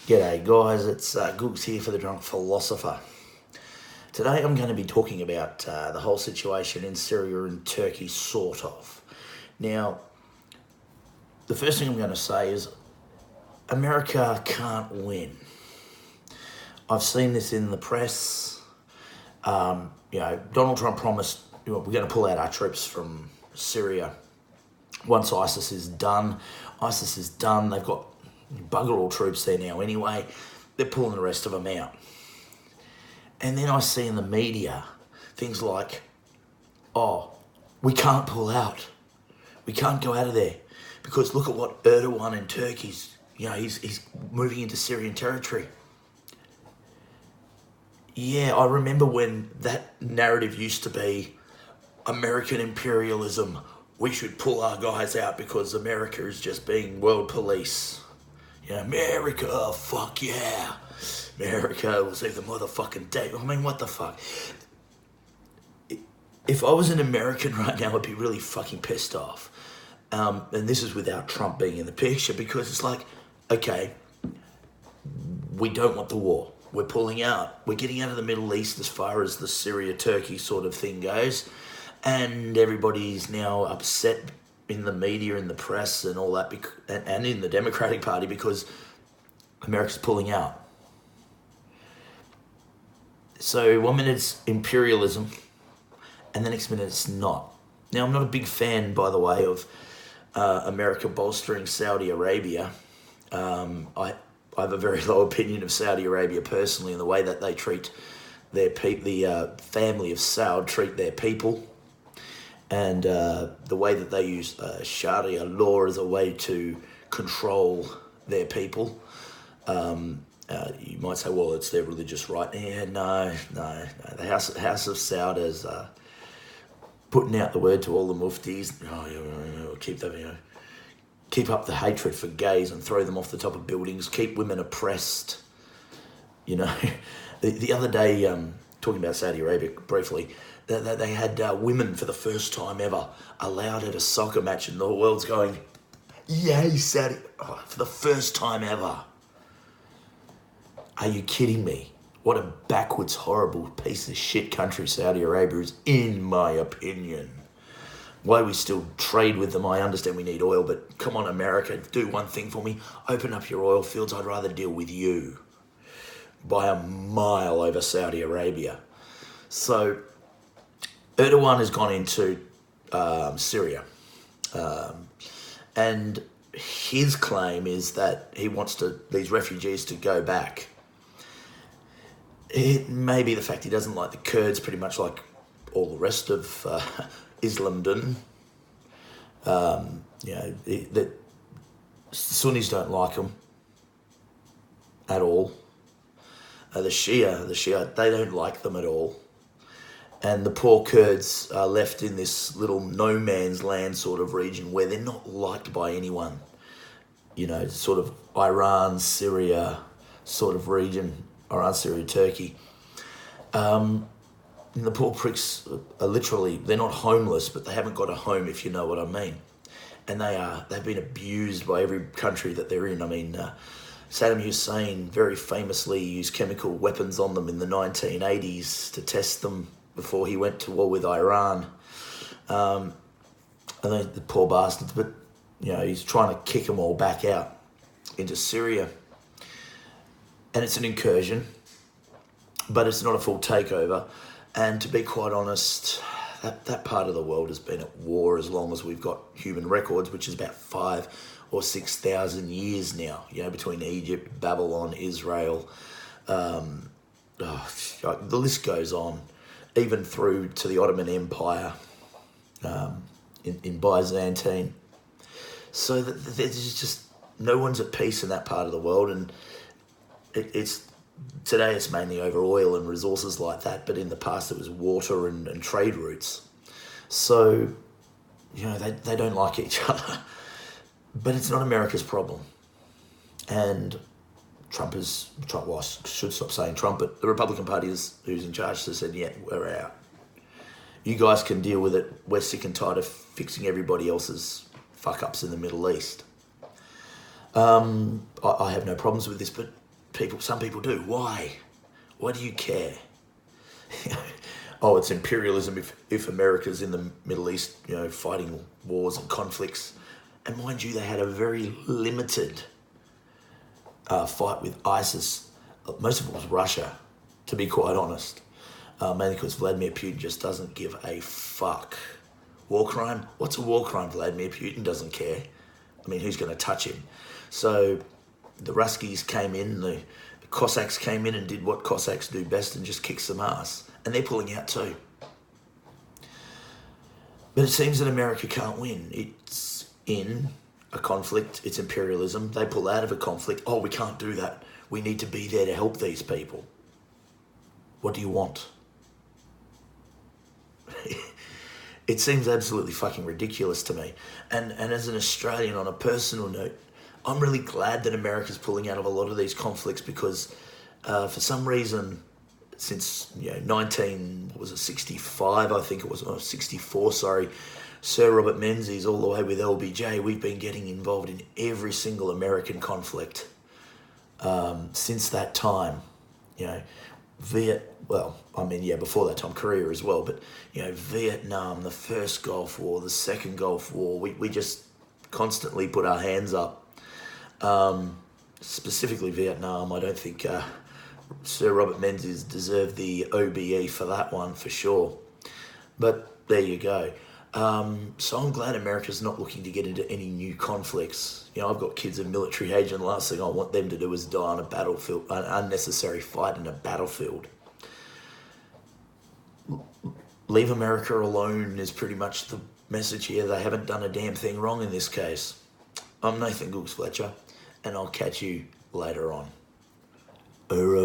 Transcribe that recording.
G'day guys, it's Googs here for the Drunk Philosopher. Today I'm going to be talking about the whole situation in Syria and Turkey, sort of. Now, the first thing I'm going to say is America can't win. I've seen this in the press. Donald Trump promised we're going to pull out our troops from Syria once ISIS is done. They've got bugger all troops there now anyway. They're pulling the rest of them out. And then I see in the media things like, we can't pull out. We can't go out of there because look at what Erdogan in Turkey's, he's moving into Syrian territory. Yeah, I remember when that narrative used to be American imperialism. We should pull our guys out because America is just being world police. America, fuck yeah. America will save the motherfucking day. I mean, what the fuck? If I was an American right now, I'd be really fucking pissed off. And this is without Trump being in the picture, because it's like, okay, we don't want the war. We're pulling out. We're getting out of the Middle East as far as the Syria-Turkey sort of thing goes. And everybody's now upset in the media, in the press and all that, and in the Democratic Party, because America's pulling out. So 1 minute it's imperialism and the next minute it's not. Now, I'm not a big fan, by the way, of America bolstering Saudi Arabia. I have a very low opinion of Saudi Arabia personally, and the way that they treat their people, the family of Saud treat their people. And the way that they use Sharia law as a way to control their people. You might say, well, it's their religious right. Yeah, no. The House of Saud is putting out the word to all the muftis. Keep up the hatred for gays and throw them off the top of buildings. Keep women oppressed. The other day, talking about Saudi Arabia briefly, they had women for the first time ever allowed at a soccer match, and the world's going, yay, Saudi, for the first time ever. Are you kidding me? What a backwards, horrible piece of shit country Saudi Arabia is, in my opinion. Why we still trade with them, I understand we need oil, but come on, America, do one thing for me. Open up your oil fields. I'd rather deal with you by a mile over Saudi Arabia. So Erdogan has gone into Syria, and his claim is that he wants these refugees to go back. It may be the fact he doesn't like the Kurds, pretty much like all the rest of Islamdom. The Sunnis don't like them at all. The Shia, they don't like them at all. And the poor Kurds are left in this little no man's land sort of region where they're not liked by anyone. Sort of Iran, Syria sort of region, Iran, Syria, Turkey. And the poor pricks are literally, they're not homeless, but they haven't got a home, if you know what I mean. And they've been abused by every country that they're in. I mean, Saddam Hussein very famously used chemical weapons on them in the 1980s to test them before he went to war with Iran. And the poor bastards, but he's trying to kick them all back out into Syria. And it's an incursion, but it's not a full takeover. And to be quite honest, that part of the world has been at war as long as we've got human records, which is about 5,000 or 6,000 years now, between Egypt, Babylon, Israel. The list goes on, even through to the Ottoman Empire in Byzantine. So there's just no one's at peace in that part of the world, and today it's mainly over oil and resources like that, but in the past it was water and trade routes. So, they don't like each other. But it's not America's problem. And Trump, well, I should stop saying Trump, but the Republican Party who's in charge has said, yeah, we're out. You guys can deal with it. We're sick and tired of fixing everybody else's fuck-ups in the Middle East. I have no problems with this, but Some people do. Why? Why do you care? Oh, it's imperialism if America's in the Middle East, fighting wars and conflicts. And mind you, they had a very limited fight with ISIS. Most of it was Russia, to be quite honest. Mainly because Vladimir Putin just doesn't give a fuck. War crime? What's a war crime? Vladimir Putin doesn't care. I mean, who's going to touch him? So the Ruskies came in, the Cossacks came in and did what Cossacks do best and just kicked some ass. And they're pulling out too. But it seems that America can't win. It's in a conflict. It's imperialism. They pull out of a conflict. Oh, we can't do that. We need to be there to help these people. What do you want? It seems absolutely fucking ridiculous to me. And as an Australian, on a personal note, I'm really glad that America's pulling out of a lot of these conflicts because for some reason, since 65, I think it was, 64, sorry, Sir Robert Menzies all the way with LBJ, we've been getting involved in every single American conflict since that time. Before that time, Korea as well, but, Vietnam, the first Gulf War, the second Gulf War, we just constantly put our hands up. Specifically Vietnam, I don't think Sir Robert Menzies deserved the OBE for that one, for sure. But there you go. So I'm glad America's not looking to get into any new conflicts. I've got kids of military age, and the last thing I want them to do is die on a battlefield, an unnecessary fight in a battlefield. Leave America alone is pretty much the message here. They haven't done a damn thing wrong in this case. I'm Nathan Gooks Fletcher, and I'll catch you later on. Alright.